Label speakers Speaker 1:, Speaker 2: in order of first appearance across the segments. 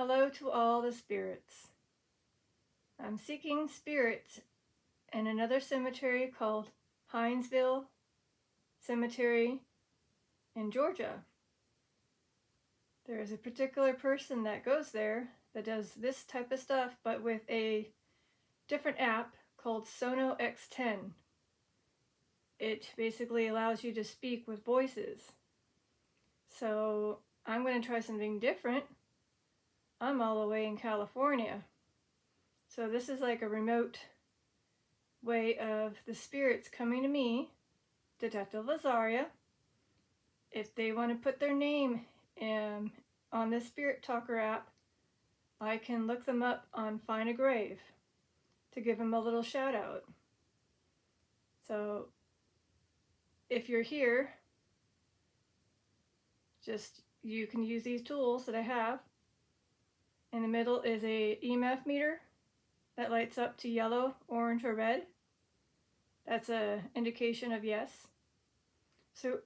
Speaker 1: Hello to all the spirits. I'm seeking spirits in another cemetery called Hinesville Cemetery in Georgia. There is a particular person that goes there that does this type of stuff, but with a different app called Sono X10. It basically allows you to speak with voices. So I'm going to try something different. I'm all the way in California. So this is like a remote way of the spirits coming to me, Detective Lazaria. If they want to put their name on this Spirit Talker app, I can look them up on Find a Grave to give them a little shout out. So if you're here, you can use these tools that I have. In the middle is a EMF meter that lights up to yellow, orange, or red. That's an indication of yes. So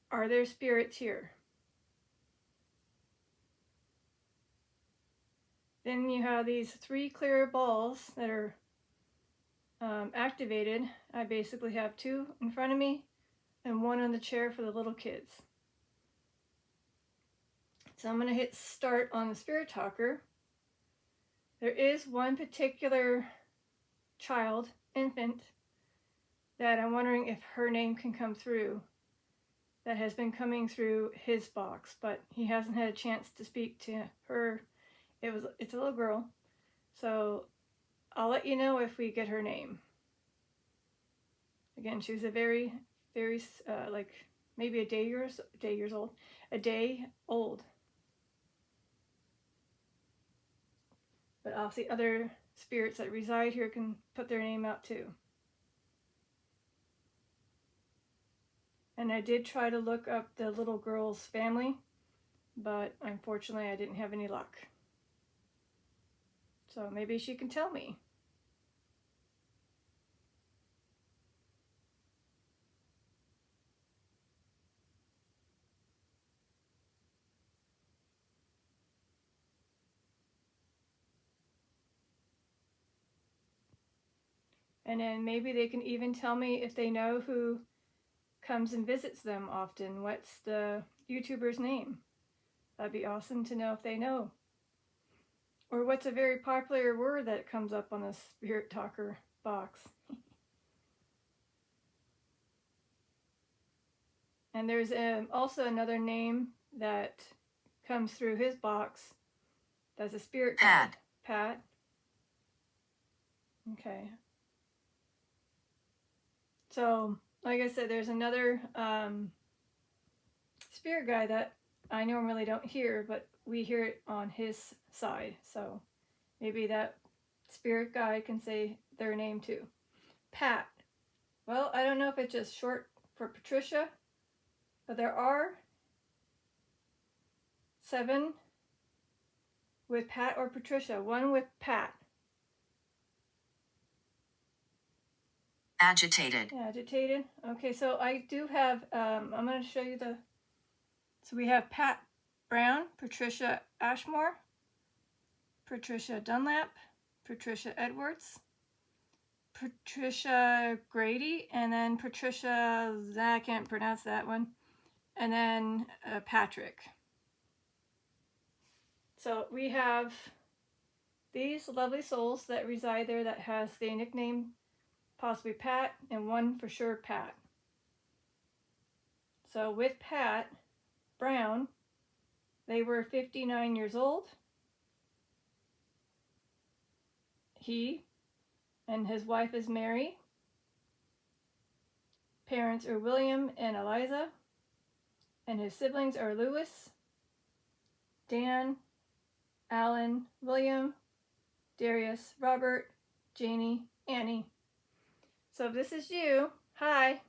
Speaker 1: are there spirits here? Then you have these 3 clear balls that are activated. I basically have 2 in front of me and 1 on the chair for the little kids. So I'm going to hit start on the Spirit Talker. There is one particular child, infant, that I'm wondering if her name can come through, that has been coming through his box, but he hasn't had a chance to speak to her. It's a little girl, so I'll let you know if we get her name. Again, she was a very, very like maybe a day old. But obviously other spirits that reside here can put their name out too. And I did try to look up the little girl's family, but unfortunately I didn't have any luck. So maybe she can tell me. And then maybe they can even tell me if they know who comes and visits them often. What's the YouTuber's name? That'd be awesome to know if they know. Or what's a very popular word that comes up on the Spirit Talker box. And there's also another name that comes through his box. That's a spirit guide. Pat. Okay. So, like I said, there's another spirit guide that I normally don't hear, but we hear it on his side. So maybe that spirit guide can say their name too. Pat. Well, I don't know if it's just short for Patricia, but there are 7 with Pat or Patricia. 1 with Pat.
Speaker 2: Agitated.
Speaker 1: Agitated. Okay, so I do have, I'm going to show you so we have Pat Brown, Patricia Ashmore, Patricia Dunlap, Patricia Edwards, Patricia Grady, and then Patricia, I can't pronounce that one, and then Patrick. So we have these lovely souls that reside there that has the nickname possibly Pat, and 1 for sure Pat. So with Pat Brown, they were 59 years old. He and his wife is Mary. Parents are William and Eliza. And his siblings are Louis, Dan, Alan, William, Darius, Robert, Janie, Annie. So if this is you, hi.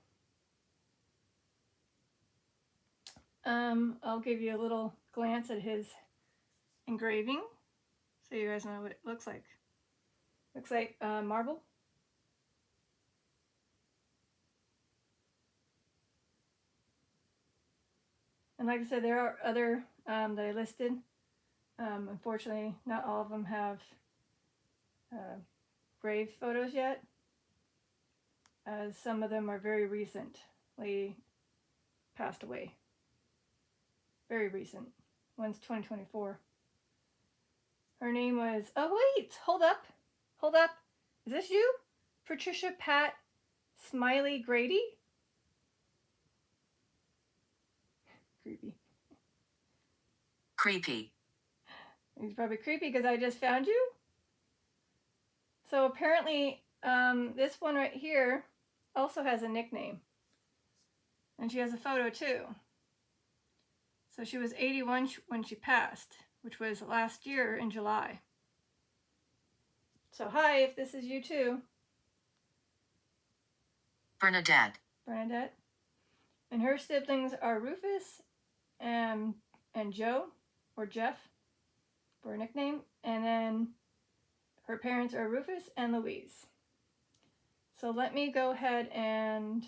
Speaker 1: I'll give you a little glance at his engraving so you guys know what it looks like. Looks like marble. And like I said, there are other that I listed. Unfortunately, not all of them have grave photos yet, as some of them are very recently passed away. Very recent. One's 2024. Her name was, oh wait, hold up. Is this you? Patricia Pat Smiley Grady?
Speaker 2: Creepy.
Speaker 1: He's probably creepy because I just found you. So apparently, this one right here also has a nickname. And she has a photo too. So she was 81 when she passed, which was last year in July. So hi, if this is you too.
Speaker 2: Bernadette.
Speaker 1: And her siblings are Rufus and Joe, or Jeff, for a nickname. And then her parents are Rufus and Louise. So let me go ahead and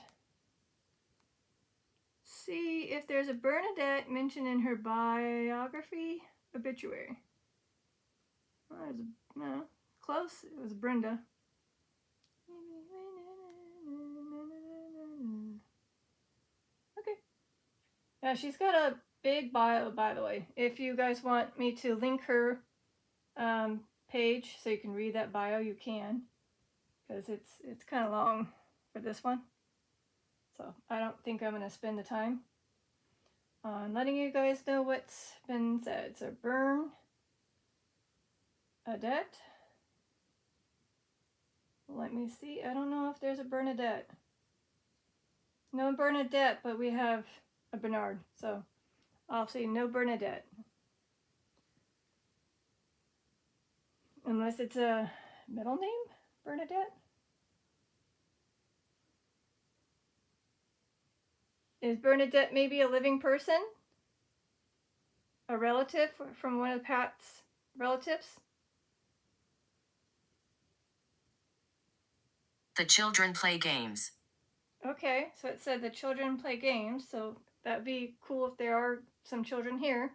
Speaker 1: see if there's a Bernadette mentioned in her biography obituary. No, close. It was Brenda. Okay. Yeah, she's got a big bio, by the way. If you guys want me to link her page so you can read that bio, you can, because it's kind of long for this one. So I don't think I'm going to spend the time on letting you guys know what's been said. So Bernadette. Let me see. I don't know if there's a Bernadette. No Bernadette, but we have a Bernard. So I'll say no Bernadette. Unless it's a middle name, Bernadette. Is Bernadette maybe a living person? A relative from one of Pat's relatives?
Speaker 2: The children play games.
Speaker 1: Okay, so it said the children play games, so that'd be cool if there are some children here.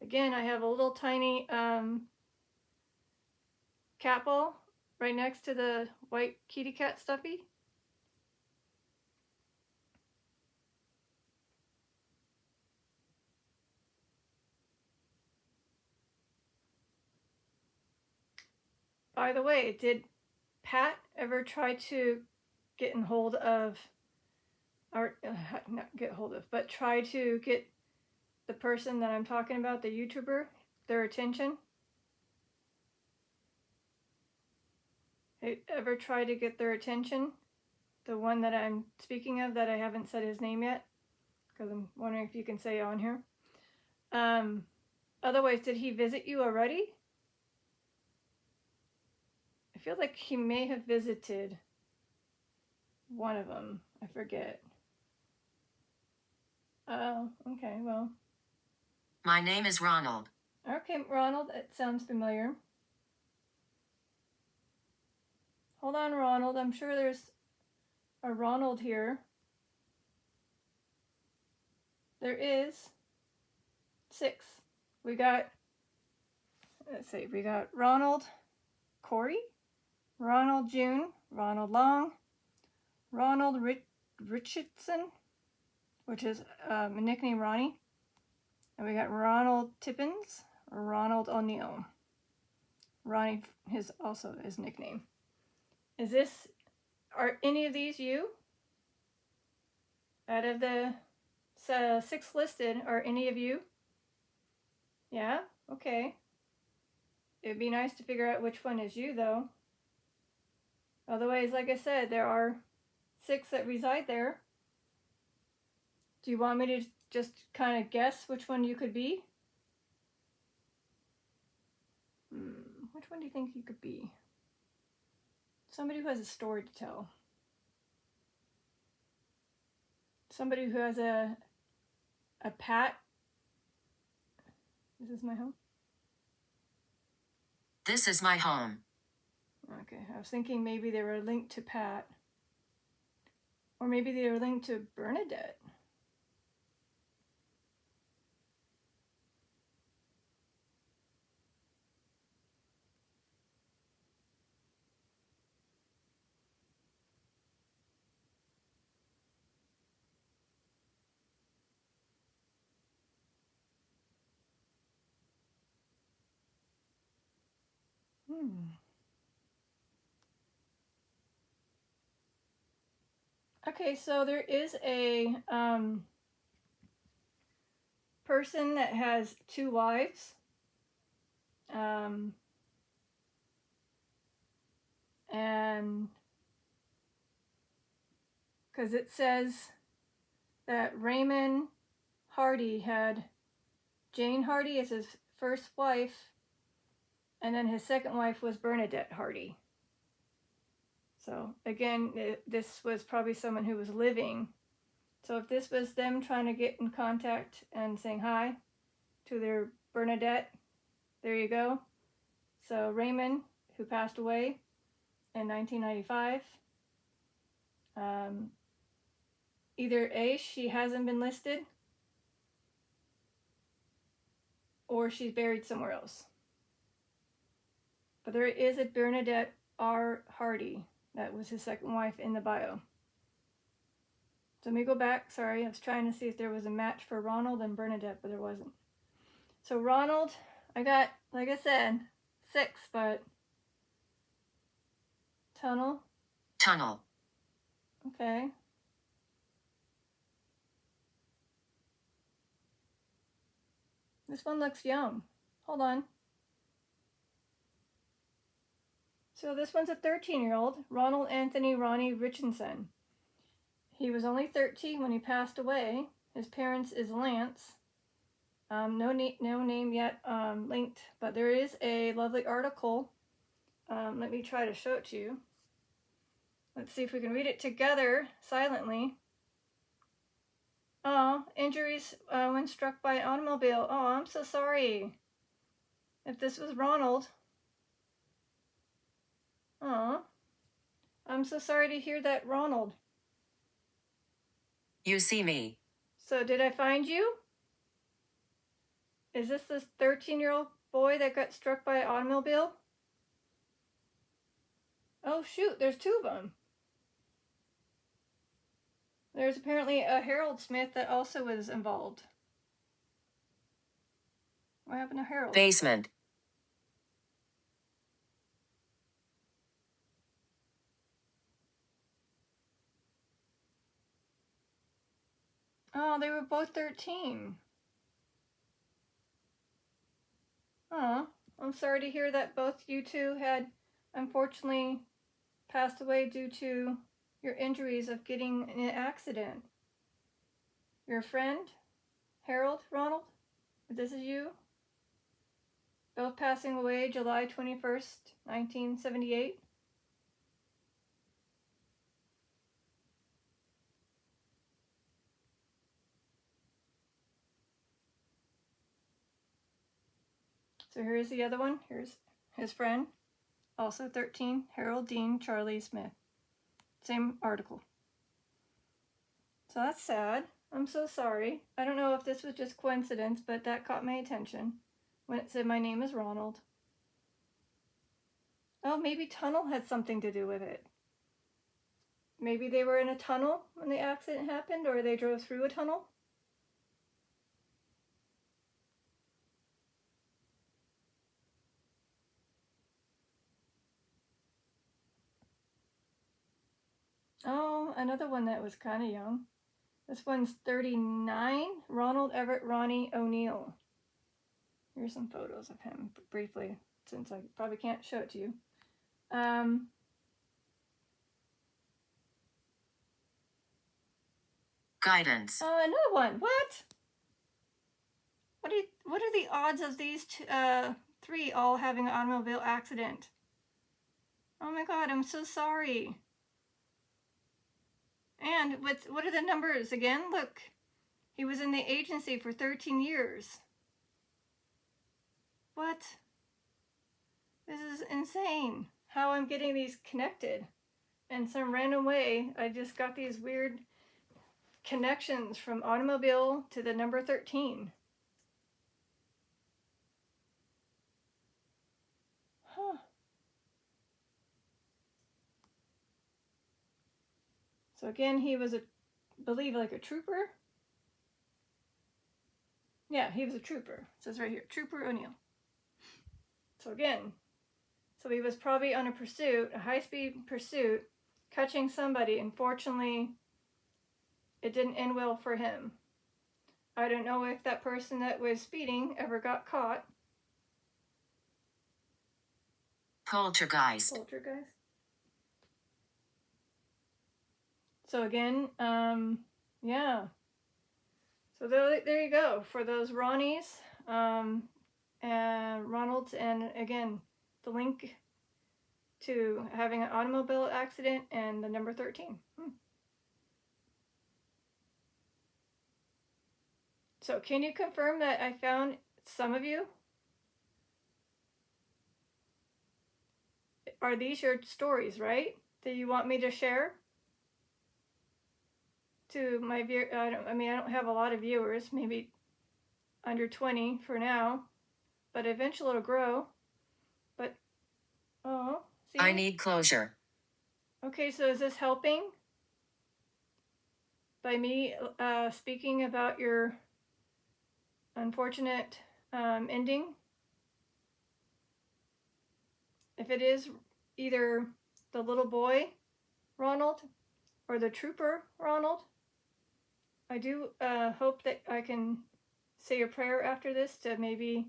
Speaker 1: Again, I have a little tiny cat ball right next to the white kitty cat stuffy. By the way, did Pat ever try to get in hold of, or not get hold of, but try to get the person that I'm talking about, the YouTuber, their attention? Ever try to get their attention? The one that I'm speaking of that I haven't said his name yet, because I'm wondering if you can say on here. Otherwise, did he visit you already? I feel like he may have visited one of them. I forget. Oh, okay, well.
Speaker 2: My name is Ronald.
Speaker 1: Okay, Ronald, it sounds familiar. Hold on, Ronald. I'm sure there's a Ronald here. There is 6. We got, let's see, we got Ronald Corey, Ronald June, Ronald Long, Ronald Richardson, which is a nickname Ronnie. And we got Ronald Tippins, or Ronald O'Neill. Ronnie is also his nickname. Are any of these you? Out of the 6 listed, are any of you? Yeah? Okay. It'd be nice to figure out which one is you, though. Otherwise, like I said, there are 6 that reside there. Do you want me to just kind of guess which one you could be? Which one do you think you could be? Somebody who has a story to tell. Somebody who has a Pat. This is my home?
Speaker 2: This is my home.
Speaker 1: Okay, I was thinking maybe they were linked to Pat. Or maybe they were linked to Bernadette. Okay, so there is a person that has 2 wives. And because it says that Raymond Hardy had Jane Hardy as his first wife, and then his second wife was Bernadette Hardy. So again, this was probably someone who was living. So if this was them trying to get in contact and saying hi to their Bernadette, there you go. So Raymond, who passed away in 1995, either A, she hasn't been listed, or she's buried somewhere else. But there is a Bernadette R. Hardy. That was his second wife in the bio. So let me go back. Sorry, I was trying to see if there was a match for Ronald and Bernadette, but there wasn't. So Ronald, I got, like I said, 6, but Tunnel.
Speaker 2: Tunnel.
Speaker 1: Okay. This one looks young. Hold on. So this one's a 13-year-old, Ronald Anthony Ronnie Richardson. He was only 13 when he passed away. His parents is Lance. No name yet linked, but there is a lovely article. Let me try to show it to you. Let's see if we can read it together silently. Oh, injuries when struck by an automobile. Oh, I'm so sorry. If this was Ronald. Oh, I'm so sorry to hear that, Ronald.
Speaker 2: You see me.
Speaker 1: So did I find you? Is this 13-year-old boy that got struck by an automobile? Oh shoot, there's 2 of them. There's apparently a Harold Smith that also was involved. What happened to Harold?
Speaker 2: Basement.
Speaker 1: Oh, they were both 13. Oh, I'm sorry to hear that both you two had unfortunately passed away due to your injuries of getting in an accident. Your friend, Harold, Ronald, if this is you, both passing away July 21st, 1978. So here's the other one. Here's his friend, also 13, Harold Dean Charlie Smith. Same article. So that's sad. I'm so sorry. I don't know if this was just coincidence, but that caught my attention when it said my name is Ronald. Oh, maybe tunnel had something to do with it. Maybe they were in a tunnel when the accident happened, or they drove through a tunnel. Oh, another one that was kind of young. This one's 39, Ronald Everett Ronnie O'Neill. Here's some photos of him briefly, since I probably can't show it to you.
Speaker 2: Guidance.
Speaker 1: Oh, another one. What? What are the odds of these 3 all having an automobile accident? Oh my God, I'm so sorry. And what are the numbers again? Look, he was in the agency for 13 years. What? This is insane. How I'm getting these connected. In some random way, I just got these weird connections from automobile to the number 13. Huh. So again, he was believe like a trooper. Yeah, he was a trooper. It says right here, Trooper O'Neill. So again, So he was probably on a pursuit, a high-speed pursuit, catching somebody. Unfortunately, it didn't end well for him. I don't know if that person that was speeding ever got caught.
Speaker 2: Poltergeist.
Speaker 1: Poltergeist. So again, yeah. So there you go for those Ronnies and Ronalds, and again, the link to having an automobile accident and the number 13. So can you confirm that I found some of you? Are these your stories, right? That you want me to share to my I don't have a lot of viewers, maybe under 20 for now, but eventually it'll grow. But see?
Speaker 2: I need closure.
Speaker 1: Okay, so is this helping by me speaking about your unfortunate ending? If it is either the little boy Ronald or the trooper Ronald, I do hope that I can say a prayer after this to maybe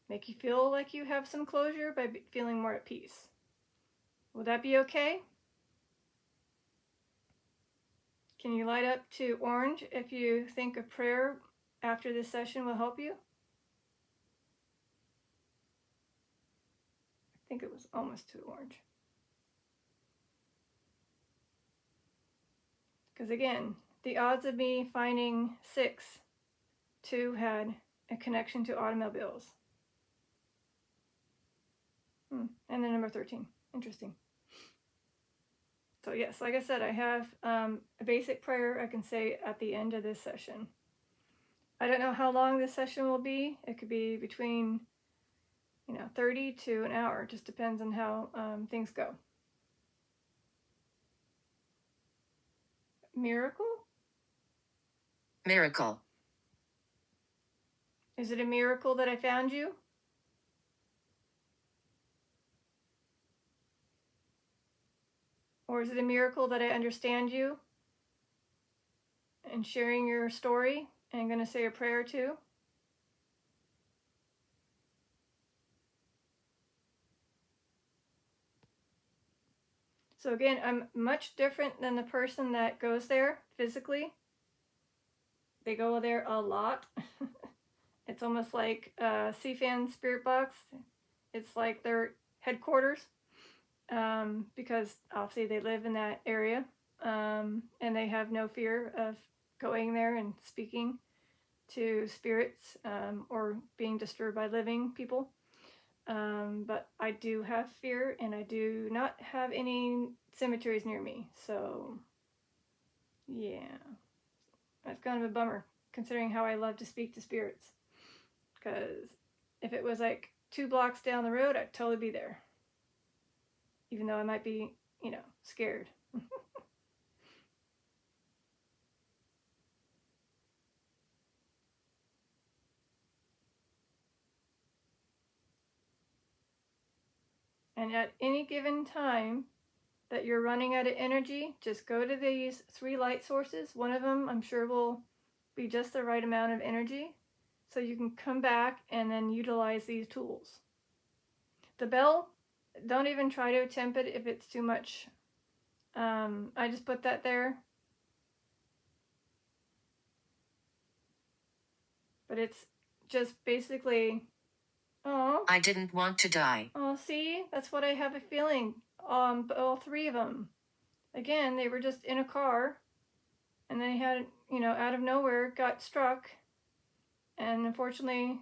Speaker 1: make you feel like you have some closure by feeling more at peace. Will that be okay? Can you light up to orange if you think a prayer after this session will help you? I think it was almost to orange. Because again, the odds of me finding 2 had a connection to automobiles. And then number 13. Interesting. So yes, like I said, I have a basic prayer I can say at the end of this session. I don't know how long this session will be. It could be between 30 to an hour. Just depends on how things go. Miracle?
Speaker 2: Miracle.
Speaker 1: Is it a miracle that I found you? Or is it a miracle that I understand you and sharing your story and I'm going to say a prayer too? So again, I'm much different than the person that goes there physically. They go there a lot. It's almost like CFAN SpiritBox. It's like their headquarters. Because obviously they live in that area, and they have no fear of going there and speaking to spirits or being disturbed by living people. But I do have fear, and I do not have any cemeteries near me. So, yeah, that's kind of a bummer, considering how I love to speak to spirits. Because if it was like 2 blocks down the road, I'd totally be there. Even though I might be, scared. And at any given time that you're running out of energy, just go to these 3 light sources. One of them, I'm sure, will be just the right amount of energy. So you can come back and then utilize these tools. The bell, don't even try to attempt it if it's too much. I just put that there. But it's just basically,
Speaker 2: I didn't want to die.
Speaker 1: Oh, see? That's what I have a feeling. All 3 of them. Again, they were just in a car, and they had, out of nowhere, got struck, and unfortunately,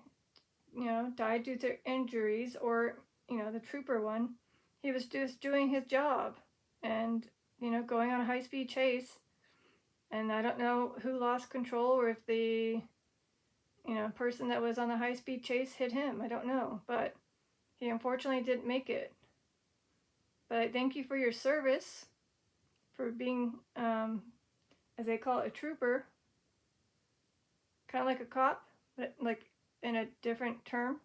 Speaker 1: died due to injuries, or, the trooper one, he was just doing his job, and, going on a high-speed chase, and I don't know who lost control, or if the, person that was on the high-speed chase hit him. I don't know, but he unfortunately didn't make it. But I thank you for your service, for being, as they call it, a trooper. Kind of like a cop, but like in a different term.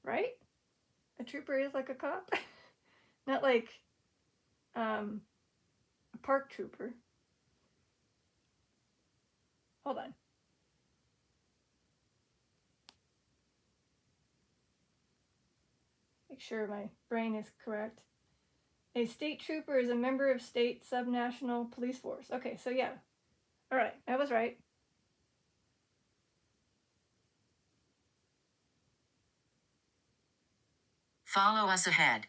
Speaker 1: right? A trooper is like a cop. Not like a park trooper. Hold on. Make sure my brain is correct. A state trooper is a member of state subnational police force. Okay, so yeah. All right, I was right.
Speaker 2: Follow us ahead.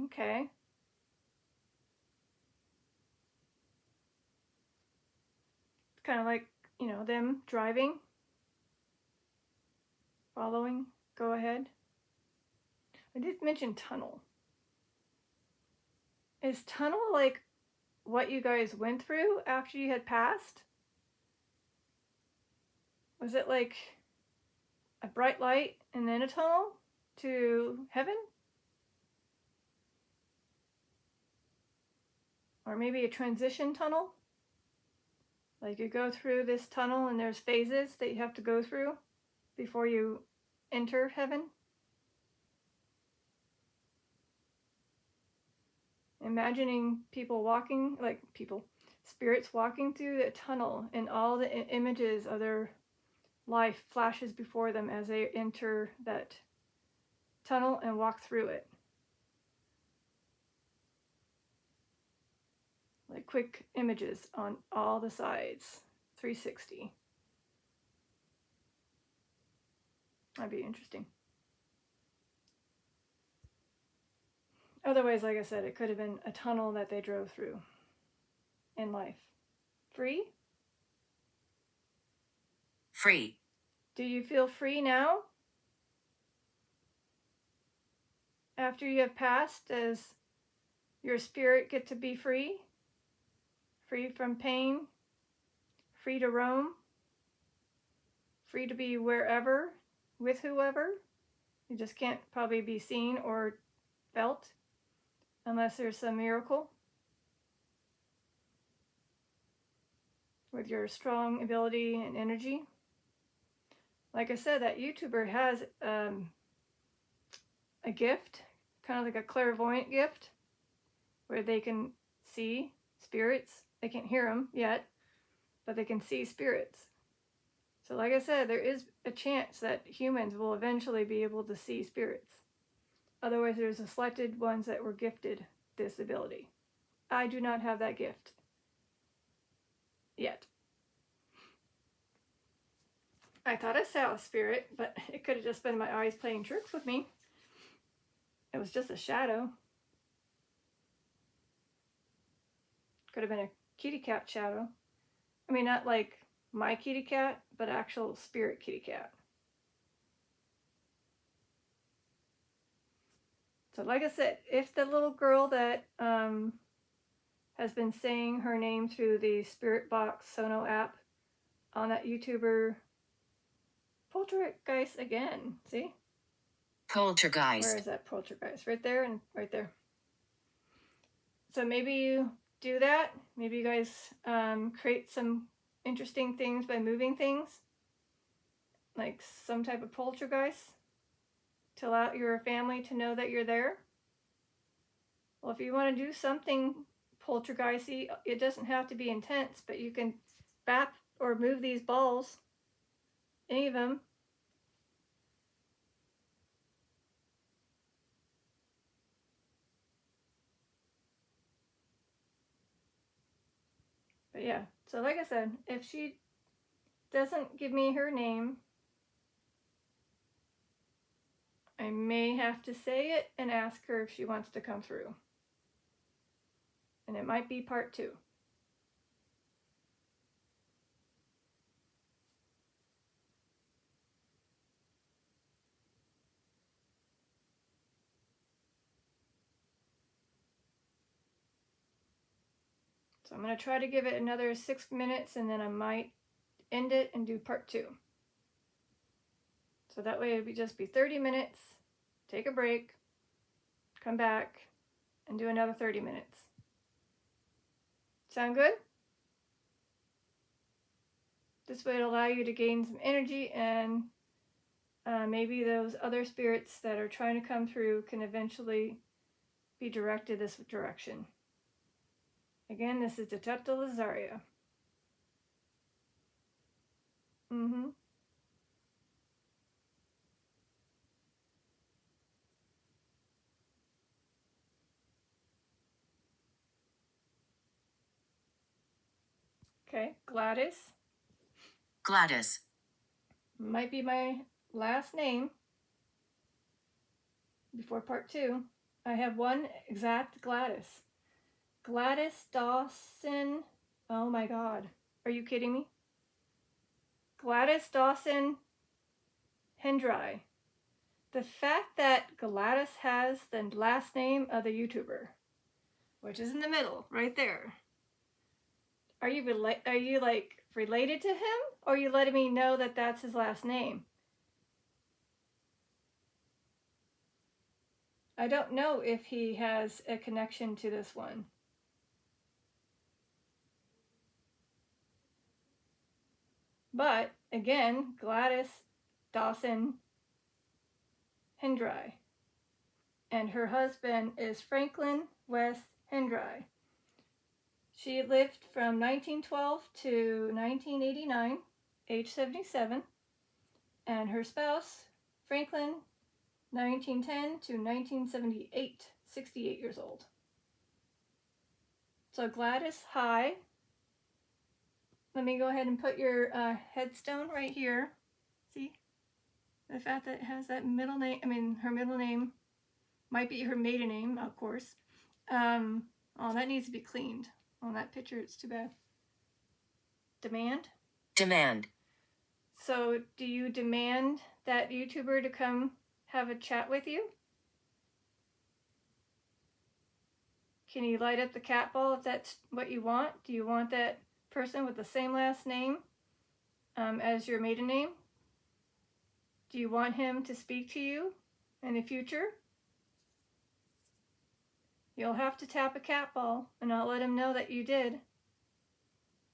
Speaker 1: Okay. It's kind of like, them driving, following, go ahead. I did mention tunnel. Is tunnel like what you guys went through after you had passed? Was it like a bright light and then a tunnel to heaven? Or maybe a transition tunnel? Like you go through this tunnel and there's phases that you have to go through before you enter heaven? Imagining spirits walking through the tunnel, and all the images of their life flashes before them as they enter that tunnel and walk through it. Like quick images on all the sides, 360. That'd be interesting. Otherwise, like I said, it could have been a tunnel that they drove through in life. Free?
Speaker 2: Free.
Speaker 1: Do you feel free now? After you have passed, does your spirit get to be free? Free from pain? Free to roam? Free to be wherever, with whoever? You just can't probably be seen or felt unless there's some miracle. With your strong ability and energy. Like I said, that YouTuber has a gift, kind of like a clairvoyant gift, where they can see spirits. They can't hear them yet, but they can see spirits. So like I said, there is a chance that humans will eventually be able to see spirits. Otherwise, there's the selected ones that were gifted this ability. I do not have that gift yet. I thought I saw a spirit, but it could have just been my eyes playing tricks with me. It was just a shadow. Could have been a kitty cat shadow. I mean, not like my kitty cat, but actual spirit kitty cat. So like I said, if the little girl that has been saying her name through the SpiritBox Sono app on that YouTuber, poltergeist again, see?
Speaker 2: Poltergeist.
Speaker 1: Where is that poltergeist? Right there and right there. So maybe you do that. Maybe you guys create some interesting things by moving things. Like some type of poltergeist. To allow your family to know that you're there. Well, if you want to do something poltergeisty, it doesn't have to be intense, but you can bap or move these balls. Any of them. But yeah, so like I said, if she doesn't give me her name, I may have to say it and ask her if she wants to come through. And it might be part 2. So I'm going to try to give it another 6 minutes, and then I might end it and do part 2. So that way it would just be 30 minutes, take a break, come back, and do another 30 minutes. Sound good? This way it'll allow you to gain some energy and maybe those other spirits that are trying to come through can eventually be directed this direction. Again, this is Detective Lazaria. Okay, Gladys.
Speaker 2: Gladys.
Speaker 1: Might be my last name before part 2. I have one exact Gladys. Gladys Dawson. Oh my God. Are you kidding me? Gladys Dawson Hendry. The fact that Gladys has the last name of the YouTuber, which is in the middle, right there. Are you like related to him, or are you letting me know that that's his last name? I don't know if he has a connection to this one. But again, Gladys Dawson Hendry. And her husband is Franklin West Hendry. She lived from 1912 to 1989, age 77. And her spouse, Franklin, 1910 to 1978, 68 years old. So Gladys, hi. Let me go ahead and put your headstone right here. See? The fact that it has that middle name, her middle name might be her maiden name, of course. Oh, that needs to be cleaned. On that picture, it's too bad. Demand?
Speaker 2: Demand.
Speaker 1: So, do you demand that YouTuber to come have a chat with you? Can you light up the cat ball if that's what you want? Do you want that person with the same last name as your maiden name? Do you want him to speak to you in the future? You'll have to tap a cat ball, and I'll let him know that you did.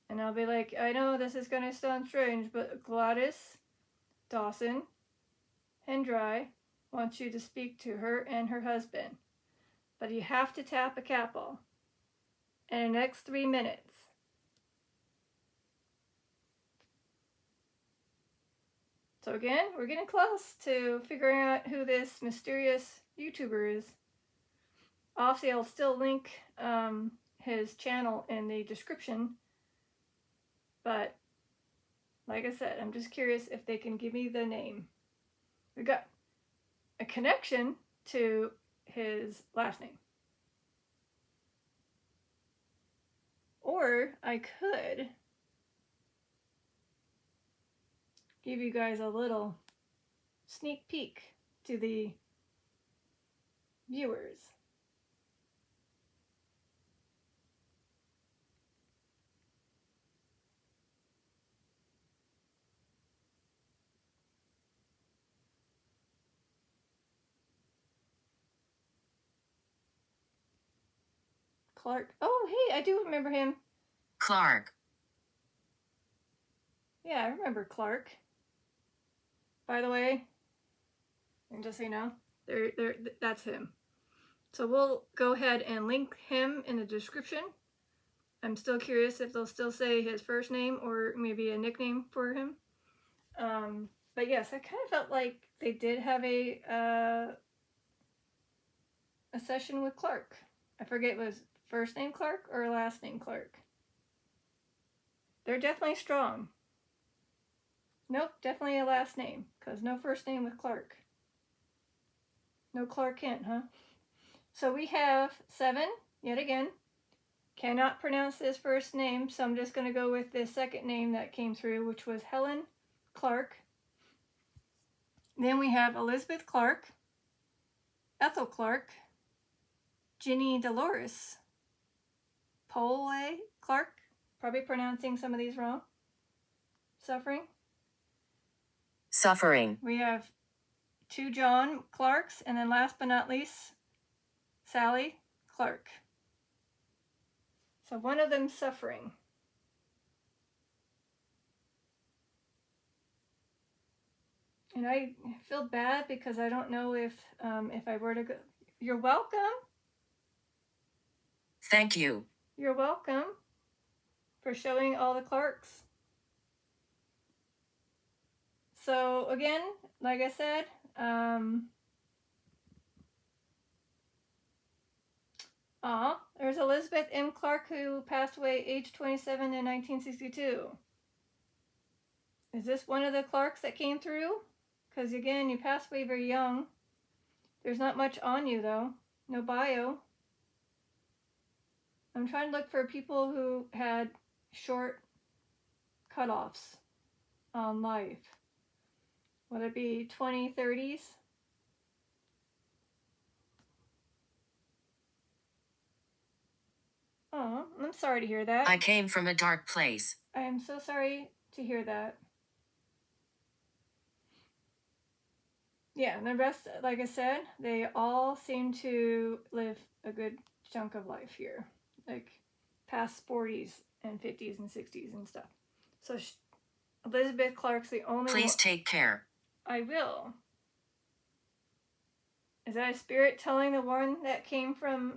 Speaker 1: And I'll be like, I know this is going to sound strange, but Gladys Dawson Hendry wants you to speak to her and her husband. But you have to tap a cat ball in the next 3 minutes. So again, we're getting close to figuring out who this mysterious YouTuber is. Obviously, I'll still link his channel in the description. But, like I said, I'm just curious if they can give me the name. We got a connection to his last name. Or I could give you guys a little sneak peek to the viewers. Clark. Oh, hey, I do remember him.
Speaker 2: Clark.
Speaker 1: Yeah, I remember Clark. By the way, and just so you know, that's him. So we'll go ahead and link him in the description. I'm still curious if they'll still say his first name or maybe a nickname for him. But yes, I kind of felt like they did have a session with Clark. I forget, was first name Clark or last name Clark? They're definitely strong. Nope, definitely a last name, because no first name with Clark. No Clark Kent, huh? So we have 7, yet again. Cannot pronounce this first name, so I'm just going to go with the second name that came through, which was Helen Clark. Then we have Elizabeth Clark, Ethel Clark, Ginny Dolores, Pole Clark, probably pronouncing some of these wrong. Suffering. We have 2 John Clarks, and then last but not least, Sally Clark. So one of them suffering. And I feel bad because I don't know if I were to go. You're welcome.
Speaker 2: Thank you.
Speaker 1: You're welcome for showing all the Clarks. So again, like I said, there's Elizabeth M. Clark, who passed away age 27 in 1962. Is this one of the Clarks that came through? Because again, you passed away very young. There's not much on you though. No bio. I'm trying to look for people who had short cutoffs on life. Would it be 20, 30s? Oh, I'm sorry to hear that.
Speaker 2: I came from a dark place.
Speaker 1: I am so sorry to hear that. Yeah, and the rest, like I said, they all seem to live a good chunk of life here. Like past 40s and 50s and 60s and stuff. So Elizabeth Clark's the only one.
Speaker 2: Please take care.
Speaker 1: I will. Is that a spirit telling the one that came from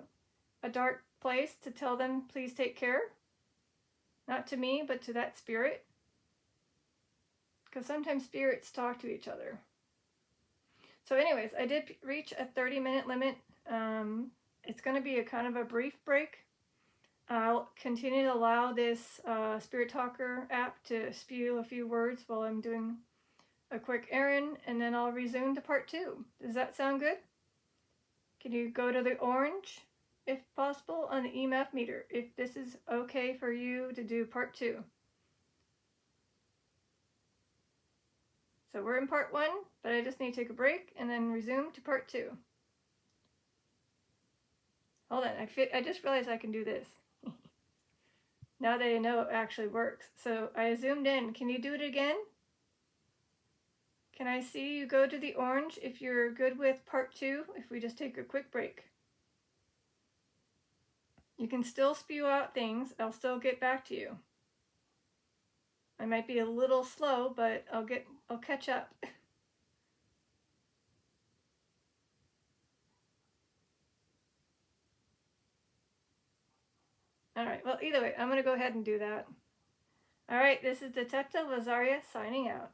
Speaker 1: a dark place to tell them, please take care? Not to me, but to that spirit? Because sometimes spirits talk to each other. So anyways, I did reach a 30-minute limit. It's going to be a kind of a brief break. I'll continue to allow this Spirit Talker app to spew a few words while I'm doing a quick errand, and then I'll resume to part 2. Does that sound good? Can you go to the orange, if possible, on the EMF meter, if this is okay for you to do part 2? So we're in part 1, but I just need to take a break and then resume to part 2. Hold on, I just realized I can do this. Now that I know it actually works. So I zoomed in. Can you do it again? Can I see you go to the orange if you're good with part 2, if we just take a quick break? You can still spew out things. I'll still get back to you. I might be a little slow, but I'll catch up. All right, well, either way, I'm going to go ahead and do that. All right, this is Detective Lazaria signing out.